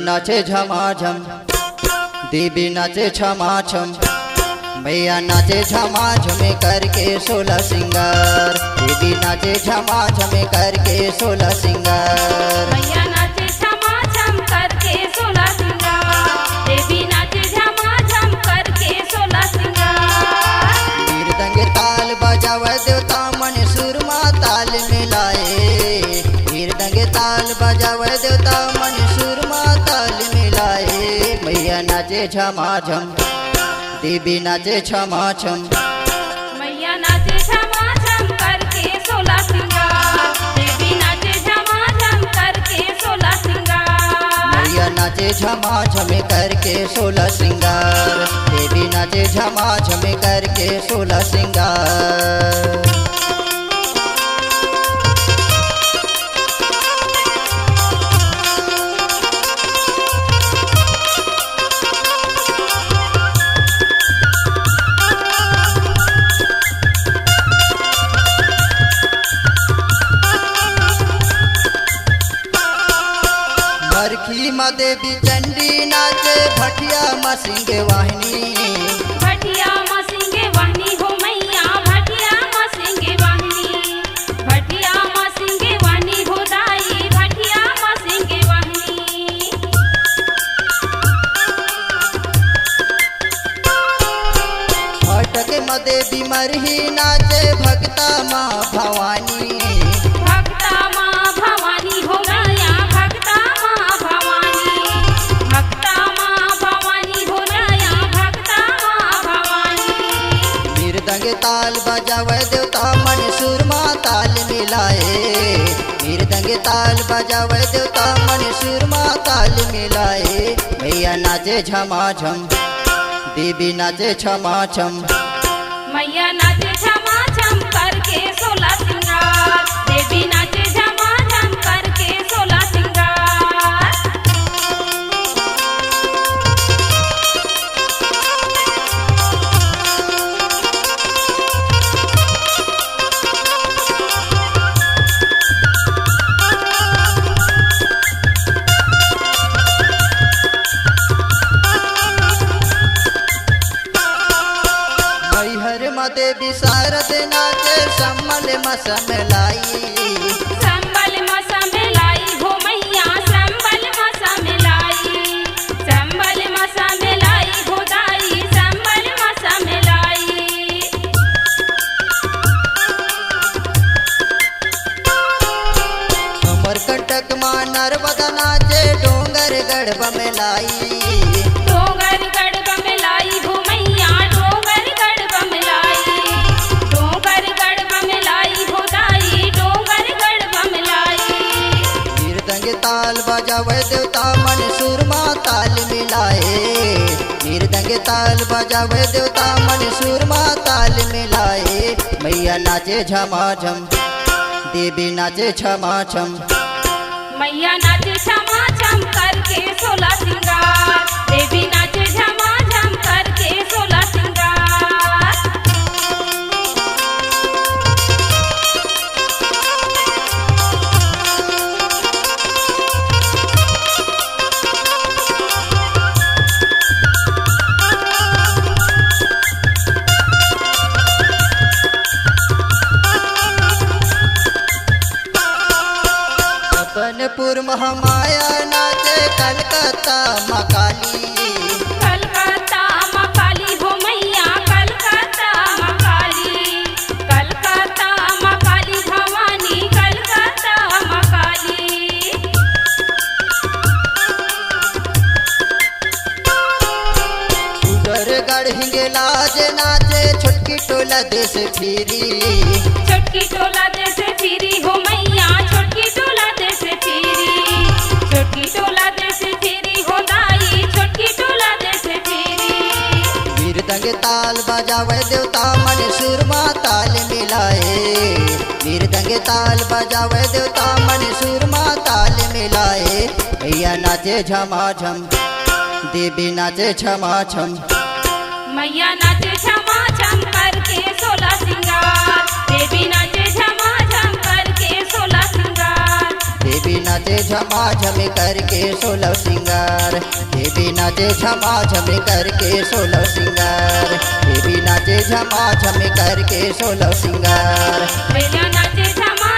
नाचे झमाझम, देवी नाचे छमाछम, मैया नाचे झमाझम करके 16 सिंगार। देवी नाचे झमाझम करके 16 सिंगार। मैया नाचे झमाझम करके 16 सिंगार। देवी नाचे झमाझम करके 16 सिंगार। मृदंग ताल बजावे देवता मन सुरमा ताल मिलाए। मृदंग ताल बजावे देवता मन सुरमा ताल मिलाए। मैया नाचे झमाझम, देवी नाचे छमाछम, मैया नाचे झमाझम करके 16 सिंगार। देवी नाचे झमाझम करके 16 सिंगार। मैया नाचे झमाझम करके 16 सिंगार। देवी नाचे झमाझम करके 16 सिंगार। बरखी माँ देवी चंडी नाचे भटिया माँ सिंह वाहिनी। भटिया माँ सिंह वाहिनी हो मैया। भटिया माँ सिंह वाहिनी। भटिया माँ सिंह वाहिनी हो दाई। भटिया माँ सिंह वाहिनी। भटक माँ देवी मरही नाचे भक्ता माँ भवानी। भक्ता माँ भवानी हो मैया। भक्ता माँ भवानी। भक्ता माँ भवानी हो मैया। भक्ता माँ भवानी। मृदंग ताल बजावे देवता मन सुरमा ताल मिलाए। मृदंग ताल बजावे देवता मन सुरमा ताल मिलाए। मैया नाचे झमाझम, देवी नाचे छमाछम, मैया नाचे झमाझम करके 16 सिंगार। देवी नाचे झमाझम करके 16 सिंगार। मैहर माँ देवी शारद नाचे सम्मल मसमलाई। संबल मसमलाई हो मैया। संबल मसमलाई। संबल मसमलाई हो दाई। संबल मसमलाई। अमर कंटक माँ नर्मदा नाचे डोंगर गढ़ बमलाई। डोंगर गढ़ बमलाई हो मैया। डोंगर गढ़ बमलाई। डोंगर गढ़ बमलाई हो दाई। डोंगर गढ़ बमलाई। मृदंग ताल बजावे देवता मन सुरमा ताल मिलाए। मृदंग ताल बजावे देवता मन सुरमा ताल मिलाए। मैया नाचे झमाझम, देवी नाचे छमाछम, मैया नाचे झमाझम करके 16 सिंगार। देवी नाचे झमाझम करके 16 सिंगार। अपनपुर महामाया नाचे कलकत्ता माँ काली। कलकत्ता माँ काली हो मैया। कलकत्ता माँ काली। कलकत्ता माँ काली भवानी। कलकत्ता माँ काली। उधर गढ़ हिंगलाज नाचे छोटकी टोला देश फिरी। छोटकी टोला जैसे फिरी हो मैया। छोटकी टोला जैसे फिरी। छोटकी टोला जैसे फिरी हो दाई। छोटकी टोला जैसे फिरी। मृदंग ताल बजावे देवता मन सुरमा ताल मिलाए। मृदंग ताल बजावे देवता मन सुरमा ताल मिलाए। मैया नाचे झमाझम, देवी नाचे छमाछम, मैया नाचे झमाझम करके 16 सिंगार। देवी नाचे झमाझम करके 16 सिंगार। देवी नाचे नाचे झमाझम करके 16 सिंगार, देवी नाचे झमाझम करके 16 सिंगार, देवी नाचे झमाझम करके 16 सिंगार। भैया नाचे झमा